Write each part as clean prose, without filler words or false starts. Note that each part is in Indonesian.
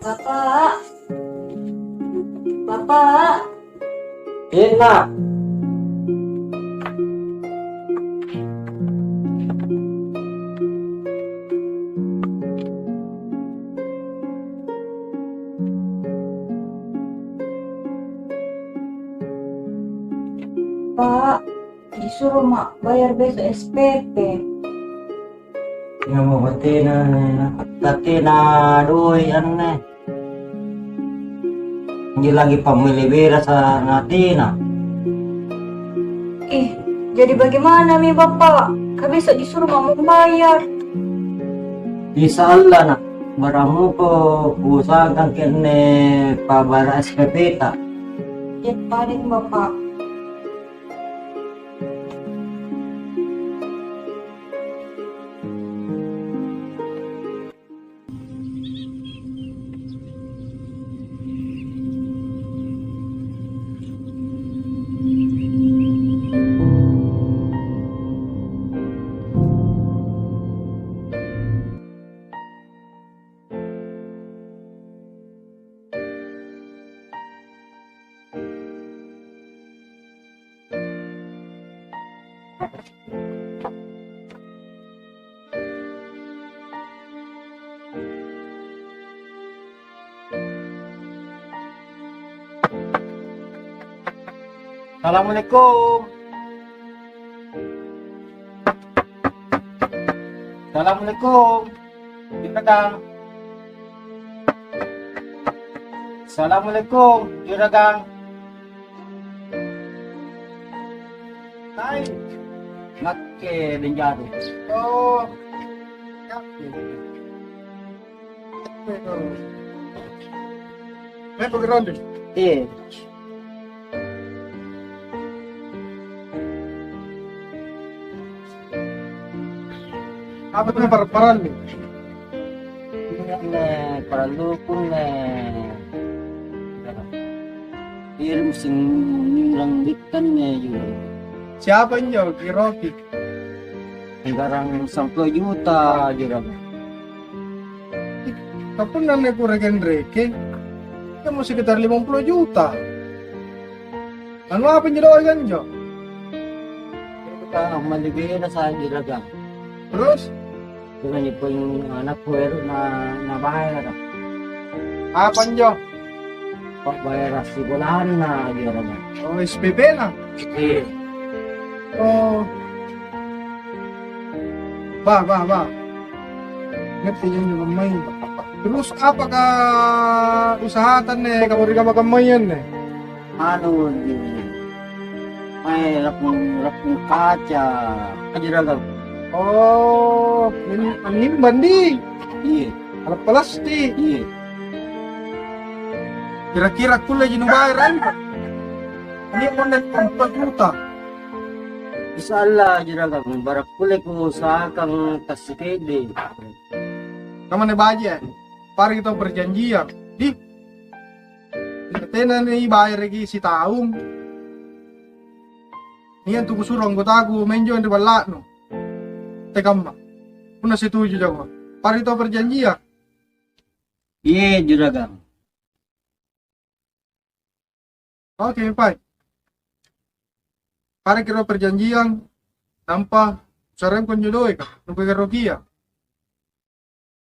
Bapak, Bapak, Enak. Pak, disuruh mak bayar besok SPP. Nga mo pati na doy ano na. Hindi lagi pamilibira sa natin ah. Ih, jadi bagaimana mi Bapak? Kan besok disuruh mak membayar. Bisa Allah na. Barang mo po usahakan kene pabara SPP ta. Ya paling Bapak. Assalamualaikum. Assalamualaikum. Juragan. Assalamualaikum, Juragan. Hai. Nakke din jaro. Oh, ya. Ecco grande. Eh, Apa tuh para nih? ne para lukun ne. Irim sing langgitan ne juga. Siapa nyo? Ki Rocky. Garang 10 juta Juragan. Kapag nanay ko reken-reke, ya mo sekitar 50 juta. Ano apa nyo daw kan nyo? Kita maligaya sa Juragan. Terus, Dengan niyo po yung anak ko na bayar. apa nyo? Bayar si bulahan na Juragan. Oh, SPP na. Eh, Oh. Ba. Ngerti yun yung may. Terus apa ka usahatan eh, kamu rin ka magamayan eh. ano yun? May rapong kaca. Juragan. Oh, ini anim bandi. Iya, Alat plastik. iya. Kira-kira kuliah jenuh bayaran. Ini online 4 juta. Isa Allah Juragan. Barak pulay ko sa kang kasikede. Kamu nih baja. Pari kita perjanjian. Di. Katanya nih bayar lagi si tahun. Niyan tuh suruh anggota aku main join di balak no. Tekam. Puna setuju jago. Pari kita perjanjian. Iya Juragan. Oke, baik. Pari kita perjanjian. Tanpa sarang kon jodoh ka. Nunggu Rokia.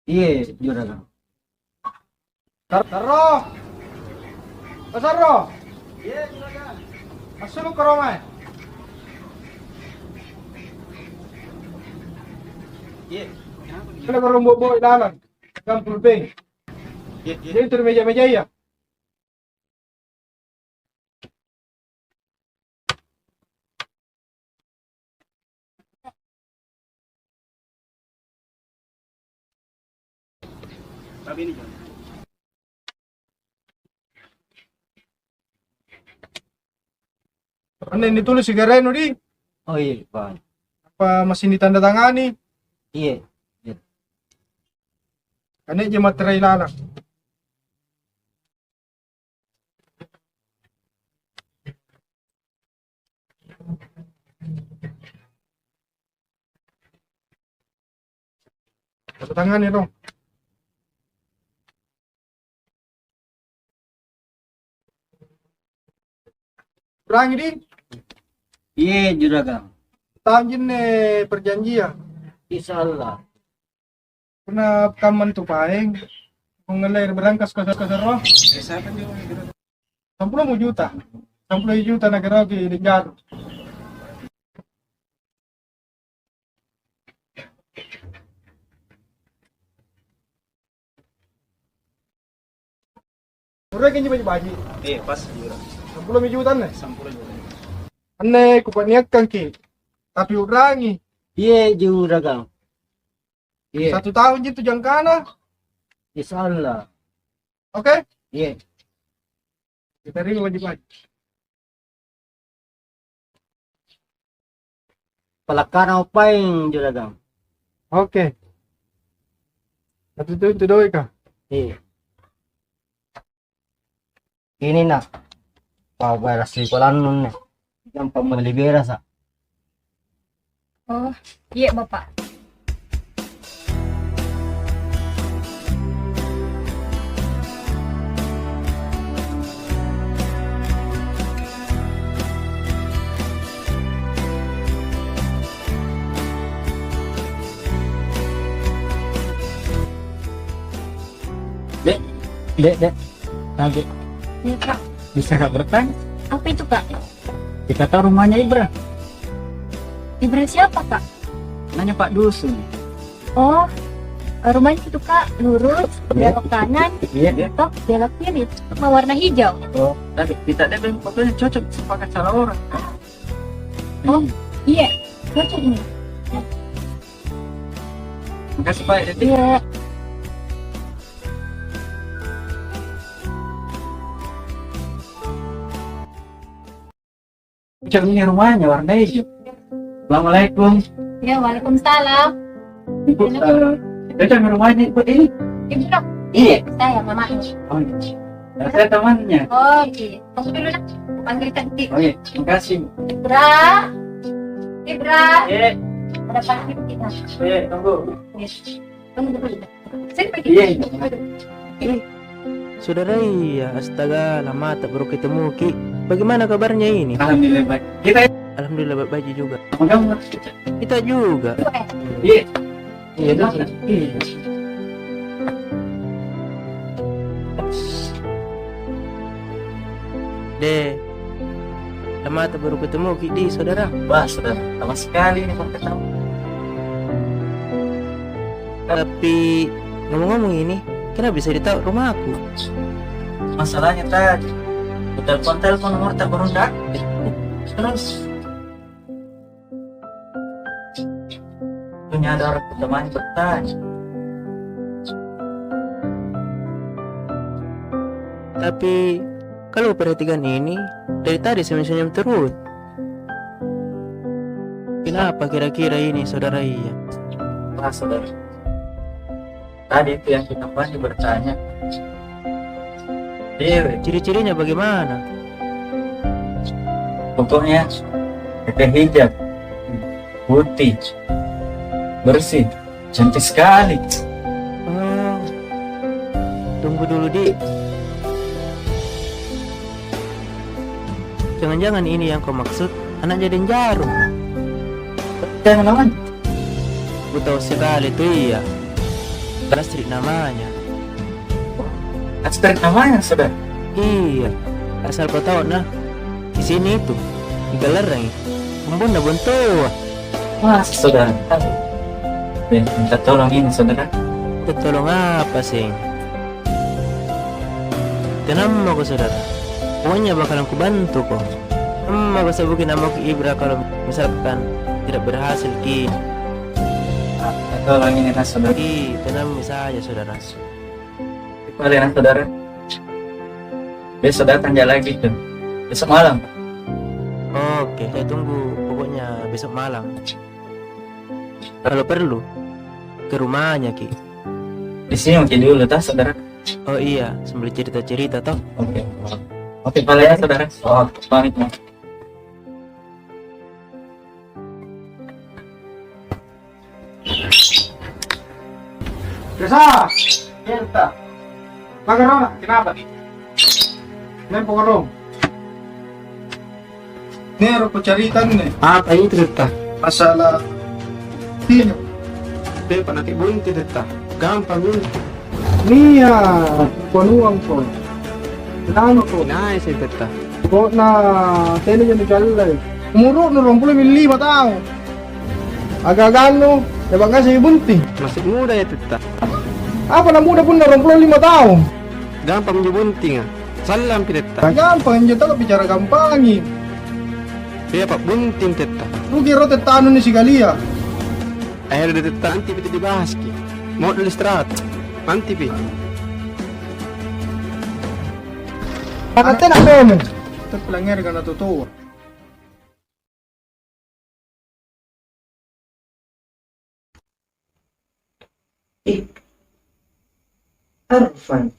Iya Juragan. Sarro. Sarro. Iya, juragan. Masuk ke rumah. Iya. Kalau kalau mau bawa dalam, kan pulpen. Iya. Jadi itu meja-meja ya. Tapi ini Juragan. Ano yang ditulis si Gareno di? Oh iya Pak. Apa masih ditandatangani? Iya. Ano yung materai lalang? Tandatangan ito. Berang di. Iya juragan. Tanjin perjanjian. Insya Allah. Kena kaman tu paeng. Kung ngalay berangkas ka sa roh. 10 juta. 10 juta na garogi di Garo. Murah kan jiba baji. Pas juragan. 10 juta na. 10 juta. Ane kupaniak kan ki. Tapi urangi. Iya juragan. Iya. 1 tahun jitu jangkana. Insya Allah. Oke? Iya. Kita ring wajib baji. Palakana upain juragan. Oke. Satu itu doi ka. Iya. Ini nak. Kau bayar si kolan nun nih. Yang pembeli beras ah. Oh, iya Bapak. Dek. Nanti Iya Kak. bisa Kak bertanya? Apa itu Kak? Kita tahu rumahnya Ibra. Ibra siapa Kak? Nanya Pak Dusun. Oh, rumahnya itu Kak. Lurus, Iya. belok kanan, Iya. tok, belok kiri. Mau warna hijau. Oh, tapi kita ada yang fotonya cocok pakai salah orang. Oh. Iya, cocok nih. Makasih Pak. Jadi Iya. cocok ini rumahnya warna hijau. Assalamualaikum. Ya, waalaikumsalam. Cocok rumahnya ikut ini. Ibra. Iya. Saya mamanya. Oh iya. Nah, saya temannya. Oh, iya. Tunggu dulu nak. Panggil cantik. Oh iya, makasih. Ibra. Ibra. Iya, Ada panggil kita. iya, tunggu. Yes. Tunggu dulu. Saya pergi. Iya. Saudara iya, astaga, lama tak baru ketemu Ki. Bagaimana kabarnya ini? Alhamdulillah baik. Kita Alhamdulillah baik juga. sama kamu. Kita juga. Iya. Iya, betul. Iya. Deh, lama tak baru ketemu Ki di saudara. Wah, sudah lama sekali ini baru ketemu. Tapi ngomong-ngomong ini, kenapa bisa ditahu rumah aku? Masalahnya tadi telepon nomor tak berundak. Terus punya ada orang teman bertanya. Tapi kalau perhatikan ini, dari tadi senyum-senyum terus. Kenapa kira-kira ini saudara iya? Wah, saudara. Tadi itu yang kita panggil bertanya. Dewe, Ciri-cirinya bagaimana? pokoknya pakai hijab, putih, bersih, cantik sekali. Oh, tunggu dulu di. Jangan-jangan ini yang kau maksud anak Jadin Jarum. Jangan lawan. Ku tahu sekali tuh iya. Astrid namanya. Astrid namanya, saudara. Iya, asal kau tahu nah. Di sini itu, di galerang, pembunda bontoa. Wah, saudara. Minta tolong ini, saudara. Tolong apa sih? Tenang aku saudara. Pokoknya bakalan ku bantu kok. Aku sebutin nama Ki Ibra kalau misalkan tidak berhasil Ki. Minta tolong ini, saudara. Ki, tenang saja saudara. Kalian, saudara. Besok datang dia lagi tuh. Besok malam. Oke, saya tunggu pokoknya besok malam. Kalau perlu ke rumahnya Ki. Di sini mungkin dulu, tak, saudara. Oh iya, sambil cerita-cerita toh. Oke. Oke, kalian, saudara. Oh, pamit, Mas. Biasa. Cerita. Magarona, kenapa nih? Main pengarong. Nero ko caritan nih. Apa itu teta? Masalah tinyo. Pepa nanti bunti teta. Gampang bunti. Nia, kuanuang ko. Nano ko. Nice teta. Ko na tene yung naglalay. Umuro no 25 tao. Agagano, diba nga sa bunti. Masih muda ya teta. Apa na muda pun na 25 tao. Gampang bunti nga. Salam teta. Gampang yun talaga bicara gampangin. Pepa bunting teta. Rugi rote tano ni si Galia. Akhirnya teta anti piti dibahas ki. Mau dulu istirahat. Anti pi. Pakatin ako mo. Ito palang ka natutuwa. Arfan.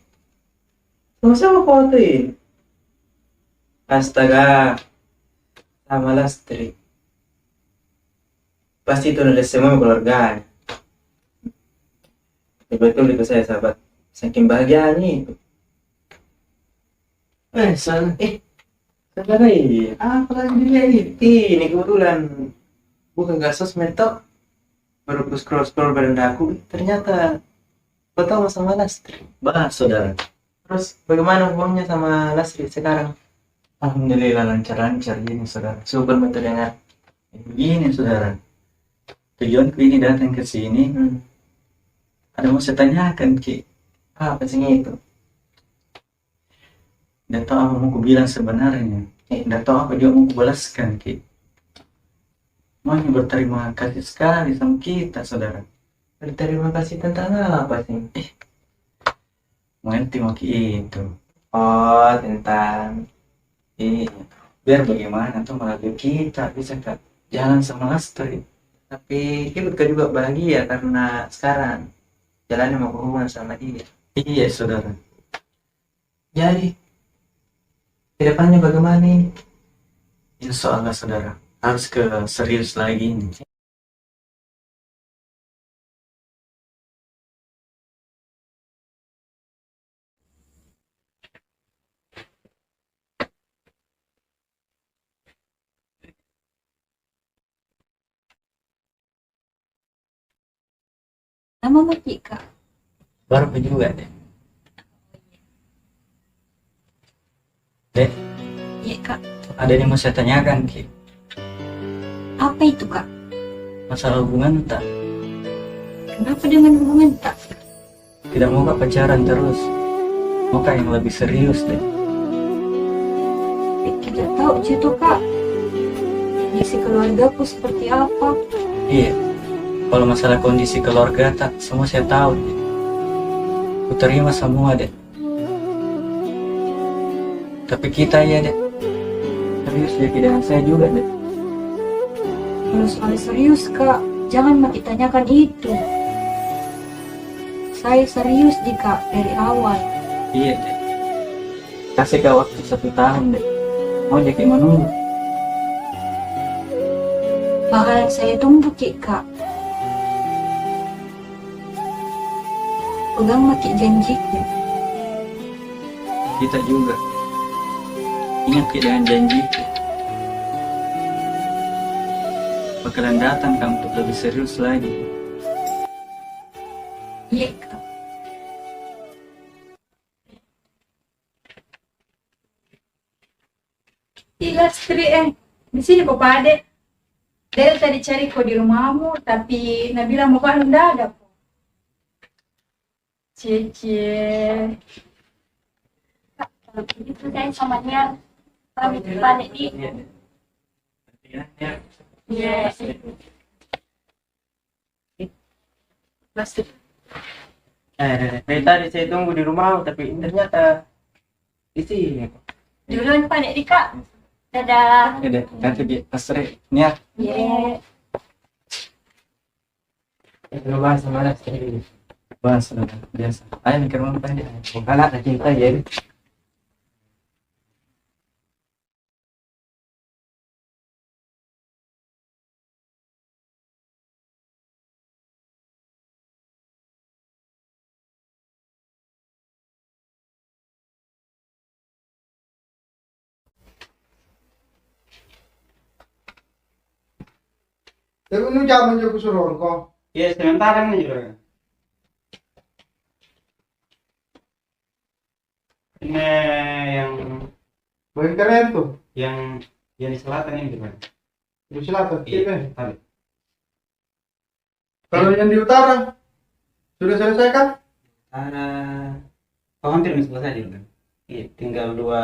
Sama-sama ko ito eh. Astaga. Sama Lastri. Pasti itu udah semua keluarga. Betul itu saya sahabat. Saking bahagianya itu. Saudara apa lagi dia ini kebetulan bukan gak sosmed toh. Baru aku scroll berendaku, ternyata bertemu sama Lastri. Bahas saudara. Terus bagaimana hubungannya sama Lastri sekarang? Alhamdulillah lancar-lancar gini saudara. Syukur betul dengar. Begini saudara. Tujuanku ini datang ke sini. Ada mau saya tanyakan Ki. Apa sih itu? Tidak tahu apa mau kubilang sebenarnya. Tidak tahu apa juga mau kubalaskan Ki. Maunya berterima kasih sekali sama kita saudara. Berterima kasih tentang apa sih? Mengerti mau Ki itu. Oh tentang biar bagaimana tuh melalui kita bisa ke jalan sama Lastri. Tapi kita juga bahagia karena sekarang jalannya mau berhubungan sama dia. Iya saudara. Jadi kedepannya bagaimana ini? Insya Allah saudara harus ke serius lagi ini. Nama mati kak. Baru juga deh. Dek, Iya kak. ada yang mau saya tanyakan Ki. Apa itu kak? Masalah hubungan tak. Kenapa dengan hubungan tak? Tidak mau kak pacaran terus. Mau kak yang lebih serius deh. Kita tahu itu kak. Kondisi keluargaku seperti apa? Iya. Kalau masalah kondisi keluarga tak semua saya tahu. Deh. Ku terima semua deh. Tapi kita ya deh. Serius ya dengan saya juga deh. Kalau soal serius kak, jangan mati tanyakan itu. Saya serius di kak dari awal. Iya deh. Kasih kak waktu 1 tahun deh. Mau jadi menunggu. Bakalan saya tunggu kak. Pegang mati janjinya. Kita juga. Ingat Ki dengan janji. Bakalan datang kamu untuk lebih serius lagi. Iya kak. Lastri di sini Bapak Ade. Dari tadi cari kau di rumahmu, tapi Nabila mau kan udah ada. Cie. Kalau begitu saya sama dia pamit balik di. Iya. Lastri. Dari tadi saya tunggu di rumah tapi ternyata di sini. Duluan Pak Nek Dika. Dadah. Ya deh, nanti Ki Lastri niat. Iya. Belum bahas sama Lastri. Bahas sudah biasa. Ayo mikir apa ini? Anak cinta ya. Tapi ini zaman juga suruh kok. Ya sementara ini juga. Ini yang Bagian keren tuh. yang di selatan ini gimana? Di selatan. Iya, Iya. tadi. Kalau yang di utara sudah selesai kan? Ada hampir selesai juga. Iya, tinggal dua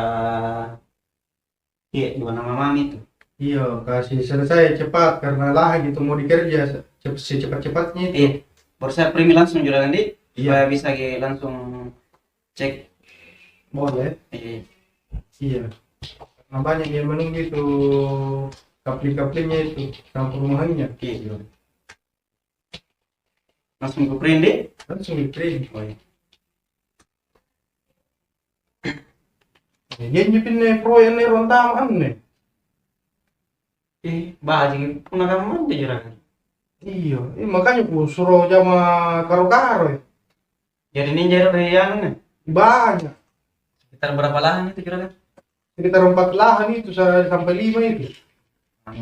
nama mami itu. Iya, kasih selesai cepat karena lah gitu mau dikerja secepat-cepatnya itu. Iya, baru saya primi langsung juga nanti. Iya. Supaya bisa langsung cek. Boleh. Iya. Iya. Nah, banyak yang menunggu itu kapling-kaplingnya itu sampai rumahannya. Iya. Langsung ke print deh. Langsung di print. Oh iya. Dia nyepin nih pro yang nih rontaman nih. Baju pun agak manja juragan. Iya, makanya aku suruh sama karo-karo ya. Jadi ninja dari yang nih. Banyak. Sekitar berapa lahan itu juragan? Sekitar 4 lahan itu sampai 5 itu.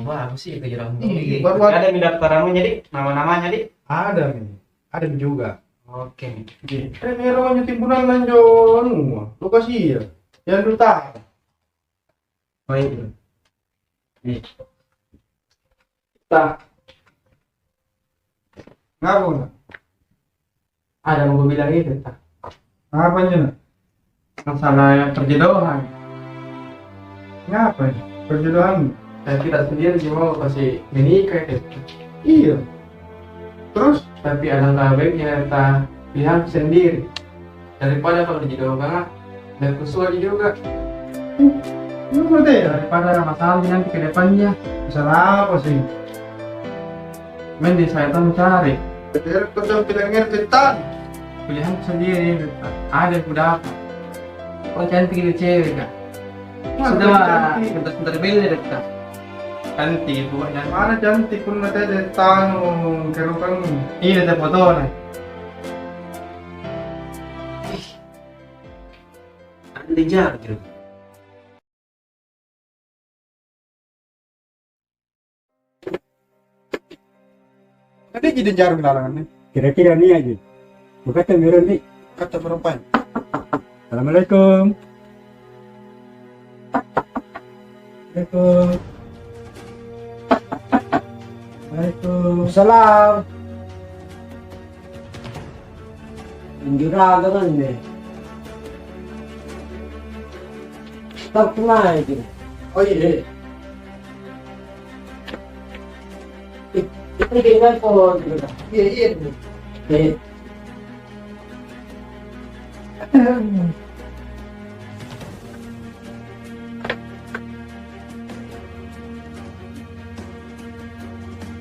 Bagus sih itu juragan. Iya, baru Ada di daftaranmu jadi nama-namanya di. Ada nih. Ada juga. Oke. Ini rumahnya timbunan lanjo anu, lokasi ya. Yang duta. Baik. Tak. Ngapa enggak? Ada mau gue bilang itu tak. Apanya? Masalah perjodohan. Ngapa nih? Perjodohan. Saya tidak sendiri cuma kasih menikah itu. Iya. Terus Tapi alangkah baiknya kita pihak sendiri daripada kalau dijodohkan dan kusuh juga lu ngerti ya? daripada masalah nanti ke depannya. Masalah apa sih? Mending saya tuh mencari Biar kau jangan bilang ngerti tadi. pilihan sendiri. Ada yang udah apa? Oh cantik itu cewek kan? Sudah mah bentar beli deh kita. Cantik buahnya. Mana cantik pun mata datang kerukan. Ini ada foto nih. Anda jarak gitu. Tadi jadi jarum larangan nih. Kira-kira nih aja. Bukan meron nih. Kata perempuan. Assalamualaikum. Assalamualaikum. Waalaikumsalam. Juragan kan nih. Tak pernah itu. Oh iya. Itu dengan po juga. Iya iya. Eh.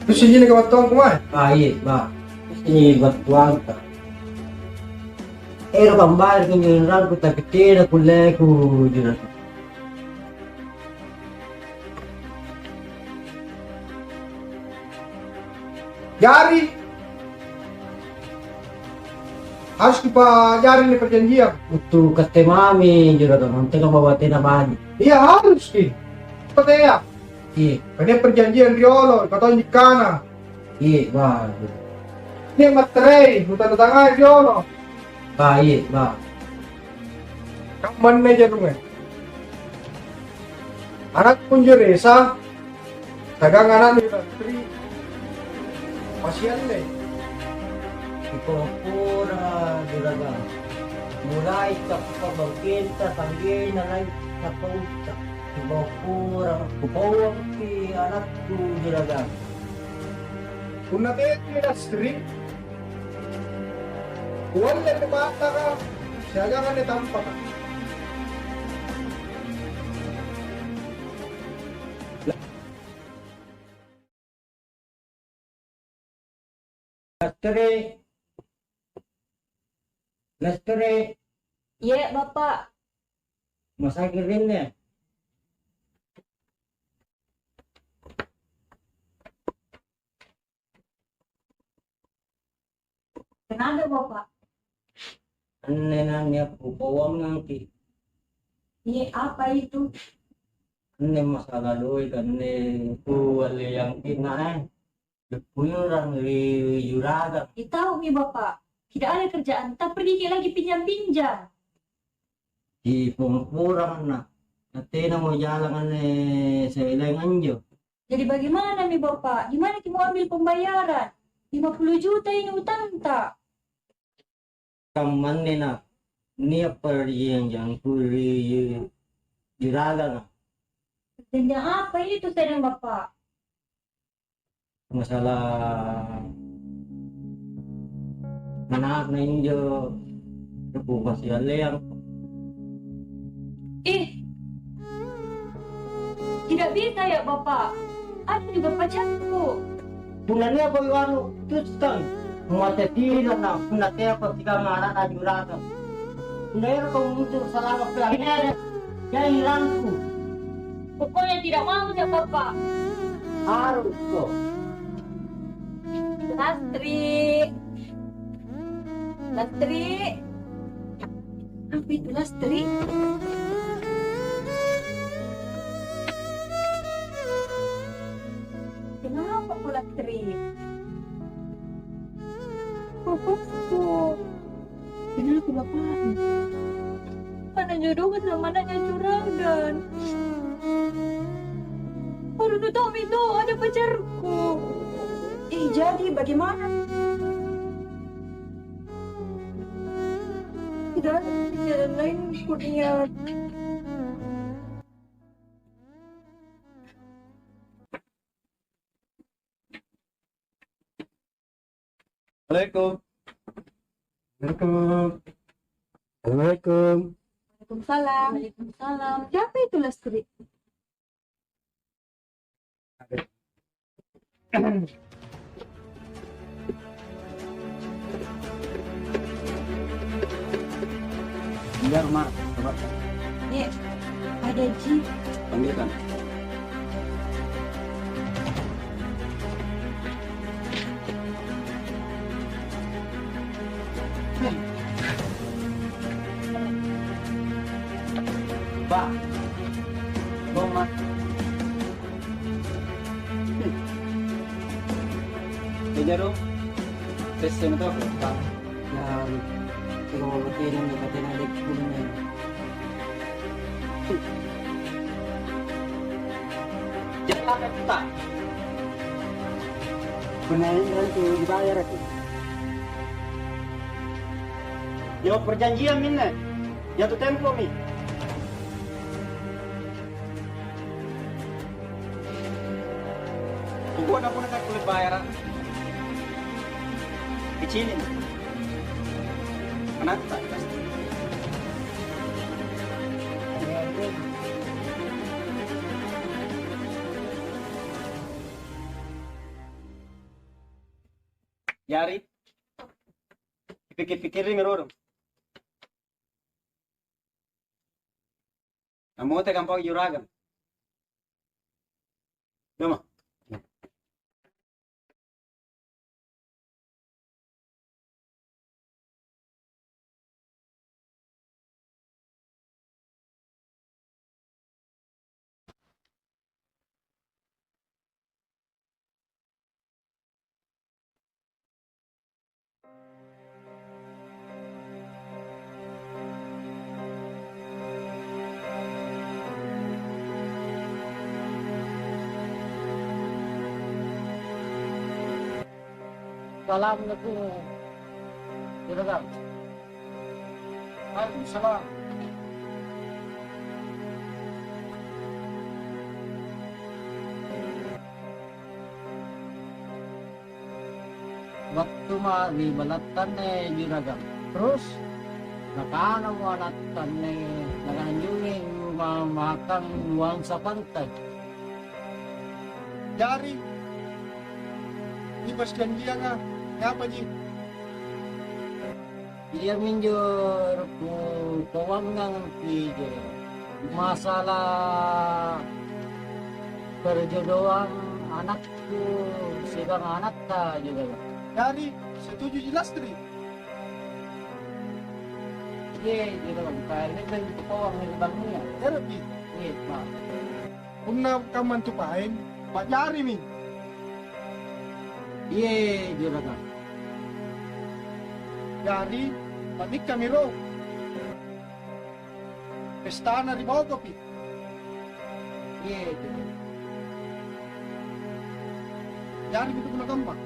Terus ini kawan tuang kemana? Baik, Pak. Ini buat tuang. Pambayar ko yung rang ko tapi tira ko leko dito. Jari. Harus kita jari nih perjanjian. Untuk kate mami dito nanti ka mabati na bani. Iya harus ki. Kata ya. Iya, Ini perjanjian riolo. Kata di kana. iya, ba. Ini materai. Buta tangan riolo. Ba, iya, ba. Kamu manajer rumah. Anak pun jeresa. Dagangan anak istri. Pasien nih. Ipura dito. Mulai sa pabangkinta, tanggay na lang sa pauta. Ipura, kupawang ki anak ko dito. Una tayo istri. Wala na bata ka. Siya ka ni tampa ka. Lastri. Lastri. Iya, Bapak. Masakit rin ya. Kenapa, Bapak? Anne niya kupawang nanti. Iya, apa itu? Anne masalah loy kanne ku wali yang kinain. Puyurang dari juragan. Tahu mi bapak, tidak ada kerjaan, tak pergi lagi pinjam-pinjam. Di pengkurang na. Nanti na mo jalan sa ilang anjo. Jadi bagaimana mi bapak? Gimana kita mau ambil pembayaran? 50 juta ini utang tak? Kaman na. Niya pa rin yang puri juragan na. Dan yang apa ini tuh sedang bapak? Masalah anak na injo. Napupas yung leang. Tidak bisa ya bapak. Aku juga pacarku. Punanya apa yung tustan? Matatira na. Punataya pa sika ngaran na juragan. Ngayon kung muncul selama pelangnya yang hilangku. Pokoknya tidak mau ya bapak. Harus kok. Lastri. Lastri. Apa itu Lastri? Kenapa aku Lastri? Bapakku. Kenapa bapak? Mana jodohkan sama anaknya juragan. Aduh, Tommy tuh ada pacarku. Jadi bagaimana? Tidak ada jalan lain kurnia. Assalamualaikum. Assalamualaikum. Waalaikumsalam. Waalaikumsalam. Siapa itu Lastri? Biar mak, coba Ada Ji. panggilkan. Pak, bong mak. Kayaknya dong, tes yang itu apa? Pak, Yang kalau betirin dapatin adik punya. jangan kita. Benarin itu dibayar aku. Jawab perjanjian minne. Jatuh tempo mi. Tunggu na po na kulit bayaran. Kecilin. Anak tak pasti. Yari. Pikir-pikirin ngerorong. Kamu teh gampang juragan. Dama. Assalamualaikum. Juragan. Waalaikumsalam. Waktu di balatan juragan. Terus nakana mo balatan nakanjungin mamakang uang sa pantai. Dari. Di pas janjian nga. Ngapa Ji? Dia minjur ku kawangan tiga masalah perjodohan anakku sedang anak ta juga. Dari. Setuju jelas Tri. Iya juga kan ini kan kawang ni bangnya. Terapi. Iya pak. Kung na kaman tupain, Pak Jari mi. Iya, juragan. Jadi, panik kami ro. Pesta na di bawah kopi. Iya, juragan. Jadi betul betul gampang.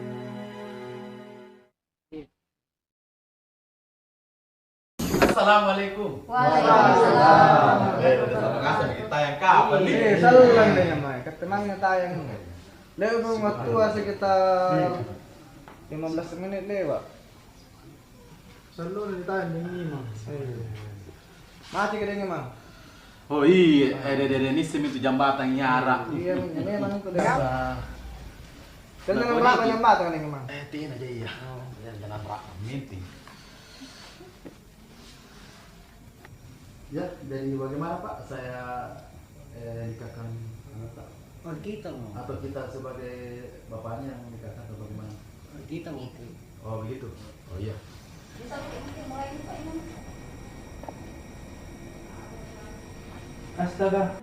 Assalamualaikum. Waalaikumsalam. Terima kasih kita yang kapan nih? Saluran din naman. Katemangnya tayang lewat mga tua sekitar 15 menit lewat. Saluran tayo ni Mang. Mati ka din Mang. Oh iya, ini itu jambatan Nyara. Iya, memang itu deh. Dan dengan berapa yang matang nih Mang? Tingin aja iya. Jangan rakam meeting. Ya, dari bagaimana Pak? Saya nikahkan anak Pak. Oh, kita mau. Atau kita sebagai bapaknya yang nikahkan atau bagaimana? Kita mau. Oh begitu. Oh iya. Astaga.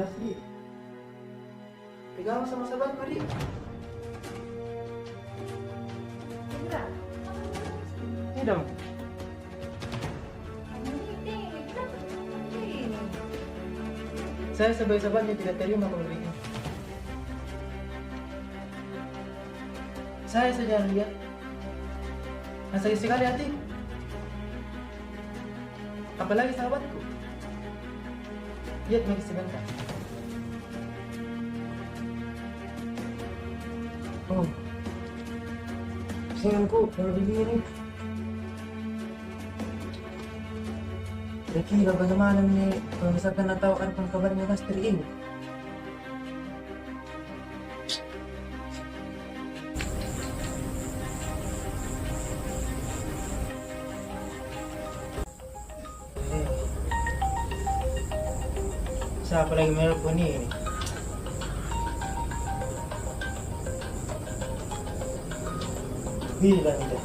Rasli. Pegang sama sahabat tadi. Ini dong. Saya sebagai sahabatnya tidak terima kalau begini. Saya saja lihat. Sakit sekali hati. Apalagi sahabatku. Lihat lagi sebentar. Oh, sayangku kalau begini. Kira-kira bagaimana nih kalau misalkan tahu kan kabarnya Lastri ini? Siapa lagi menelpon ini? Bilang deh.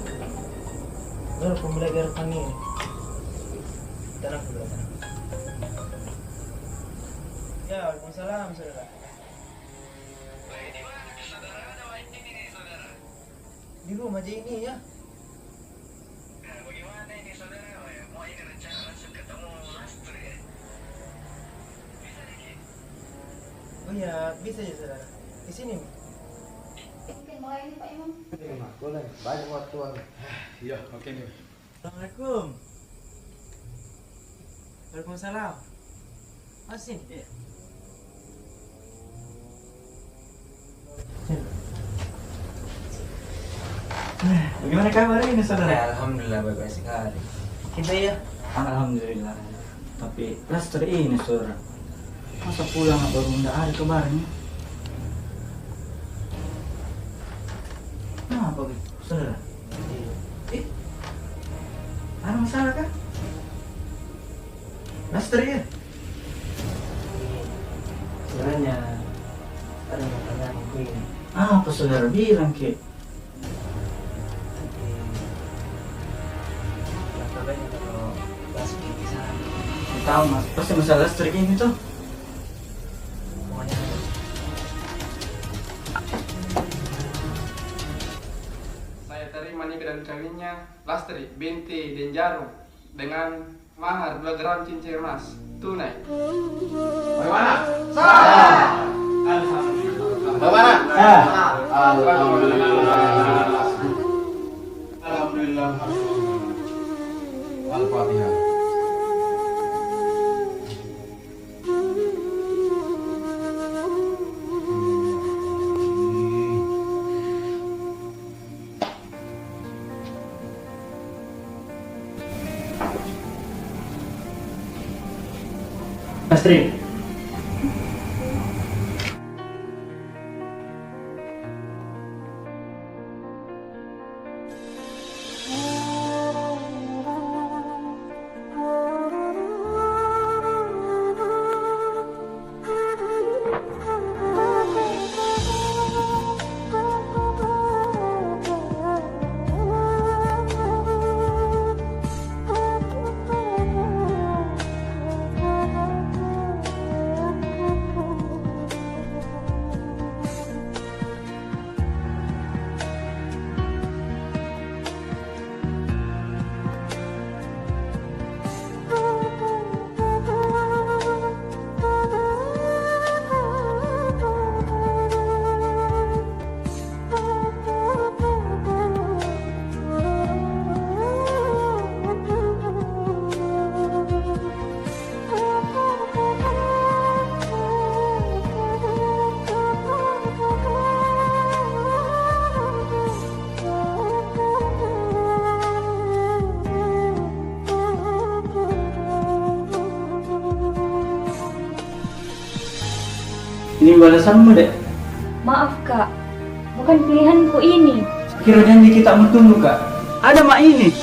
Menelpon lagi telepon ini. Tenang dulu, tenang. Ya, waalaikumsalam, saudara. Di rumah aja ini ya. Bagaimana ini saudara? Mau ini rencana langsung ketemu Lastri ya? Bisa dikit? Oh ya, bisa ya saudara. Di sini nih. Mungkin mulai ini Pak Imam. Boleh. Banyak waktuan. Iya, oke nih. Assalamualaikum. Waalaikumsalam. Masih nih? Iya. Bagaimana kabar ini saudara? Alhamdulillah baik sekali. Kita ya. Alhamdulillah. Tapi Lastri ini saudara. Masa pulang baru nggak ada kabarnya? Kenapa gitu, saudara? Ada masalah kah? Lastri ya? Sebenarnya ada pertanyaan ini. Apa saudara bilang ke? Kabarnya kalau Lastri di sana. Tahu mas, pasti masalah Lastri ini tuh. Saya terima nikah dan kawinnya Lastri binti Denjaro dengan mahar 2 gram cincin emas tunai. Bagaimana? Bagaimana? Alhamdulillah. Alhamdulillah. Al-Fatihah. Lastri. Ini balasanmu, Dek. Maaf kak, bukan pilihanku ini. Kira janji kita bertemu, Kak. Ada mak ini.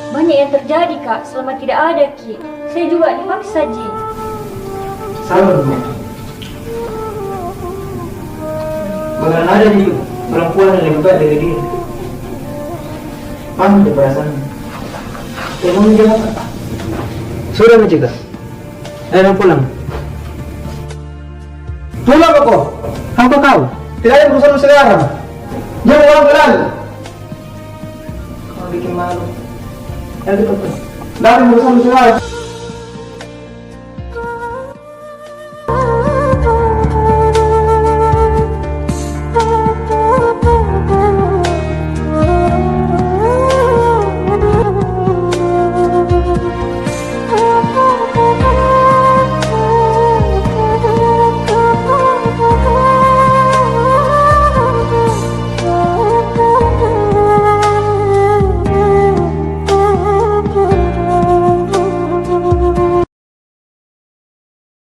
Banyak yang terjadi kak selama tidak ada Ki. Saya juga dipaksa Ji. Sabar, Bu. Bagaimana ada di perempuan yang lebih baik dari dia? Paham deh perasaannya. Kamu jangan apa? Sudah mencegah. Ayo pulang. Pulang kok. Apa kau? Tidak ada urusan sekarang. Jangan orang bilang. Kau bikin malu. Ayo kita pulang. Tidak ada urusan sekarang.